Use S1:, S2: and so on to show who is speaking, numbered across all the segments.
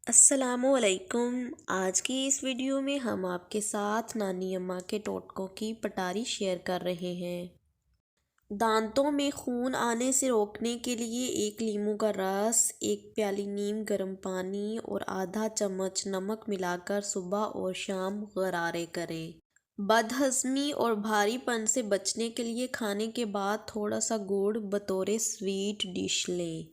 S1: السلام علیکم۔ آج کی اس ویڈیو میں ہم آپ کے ساتھ نانی اماں کے ٹوٹکوں کی پٹاری شیئر کر رہے ہیں۔ دانتوں میں خون آنے سے روکنے کے لیے 1 لیموں کا رس، 1 پیالی نیم گرم پانی اور آدھا چمچ نمک ملا کر صبح اور شام غرارے کریں۔ بد ہضمی اور بھاری پن سے بچنے کے لیے کھانے کے بعد تھوڑا سا گڑ بطور سویٹ ڈش لیں۔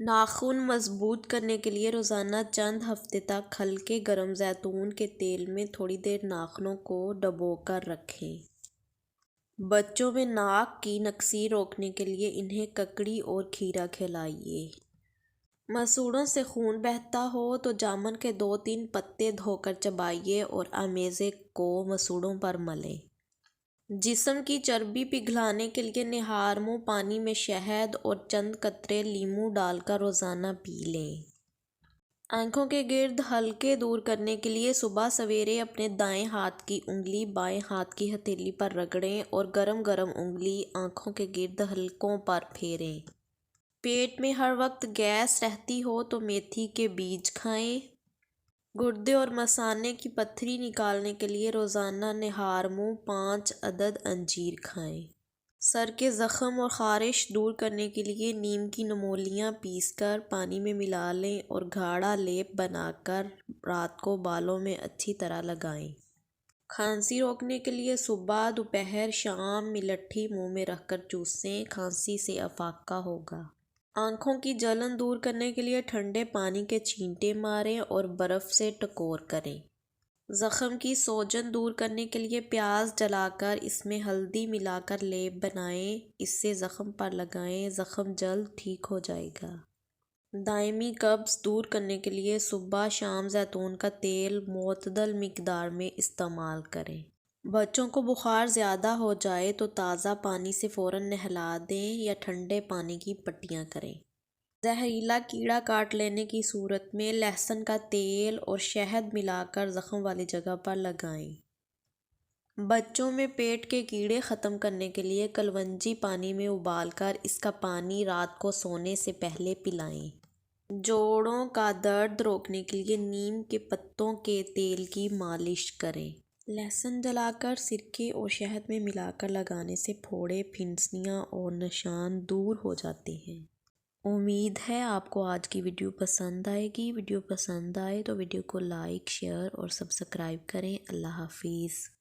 S1: ناخن مضبوط کرنے کے لیے روزانہ چند ہفتے تک ہلکے گرم زیتون کے تیل میں تھوڑی دیر ناخنوں کو ڈبو کر رکھیں۔ بچوں میں ناک کی نکسی روکنے کے لیے انہیں ککڑی اور کھیرا کھلائیے۔ مسوڑھوں سے خون بہتا ہو تو جامن کے 2-3 پتے دھو کر چبائیے اور آمیزے کو مسوڑھوں پر ملیں۔ جسم کی چربی پگھلانے کے لیے نہار منہ پانی میں شہد اور چند قطرے لیموں ڈال کر روزانہ پی لیں۔ آنکھوں کے گرد حلقے دور کرنے کے لیے صبح سویرے اپنے دائیں ہاتھ کی انگلی بائیں ہاتھ کی ہتھیلی پر رگڑیں اور گرم گرم انگلی آنکھوں کے گرد حلقوں پر پھیریں۔ پیٹ میں ہر وقت گیس رہتی ہو تو میتھی کے بیج کھائیں۔ گردے اور مثانے کی پتھری نکالنے کے لیے روزانہ نہار منہ 5 عدد انجیر کھائیں۔ سر کے زخم اور خارش دور کرنے کے لیے نیم کی نمولیاں پیس کر پانی میں ملا لیں اور گاڑھا لیپ بنا کر رات کو بالوں میں اچھی طرح لگائیں۔ کھانسی روکنے کے لیے صبح، دوپہر، شام ملٹھی منہ میں رکھ کر چوسیں، کھانسی سے افاقہ ہوگا۔ آنکھوں کی جلن دور کرنے کے لیے ٹھنڈے پانی کے چھینٹے ماریں اور برف سے ٹکور کریں۔ زخم کی سوجن دور کرنے کے لیے پیاز جلا کر اس میں ہلدی ملا کر لیپ بنائیں، اس سے زخم پر لگائیں، زخم جلد ٹھیک ہو جائے گا۔ دائمی قبض دور کرنے کے لیے صبح شام زیتون کا تیل معتدل مقدار میں استعمال کریں۔ بچوں کو بخار زیادہ ہو جائے تو تازہ پانی سے فوراً نہلا دیں یا ٹھنڈے پانی کی پٹیاں کریں۔ زہریلا کیڑا کاٹ لینے کی صورت میں لہسن کا تیل اور شہد ملا کر زخم والی جگہ پر لگائیں۔ بچوں میں پیٹ کے کیڑے ختم کرنے کے لیے کلونجی پانی میں ابال کر اس کا پانی رات کو سونے سے پہلے پلائیں۔ جوڑوں کا درد روکنے کے لیے نیم کے پتوں کے تیل کی مالش کریں۔ لہسن جلا کر سرکے اور شہد میں ملا کر لگانے سے پھوڑے، پھنسیاں اور نشان دور ہو جاتے ہیں۔ امید ہے آپ کو آج کی ویڈیو پسند آئے گی۔ ویڈیو پسند آئے تو ویڈیو کو لائک، شیئر اور سبسکرائب کریں۔ اللہ حافظ۔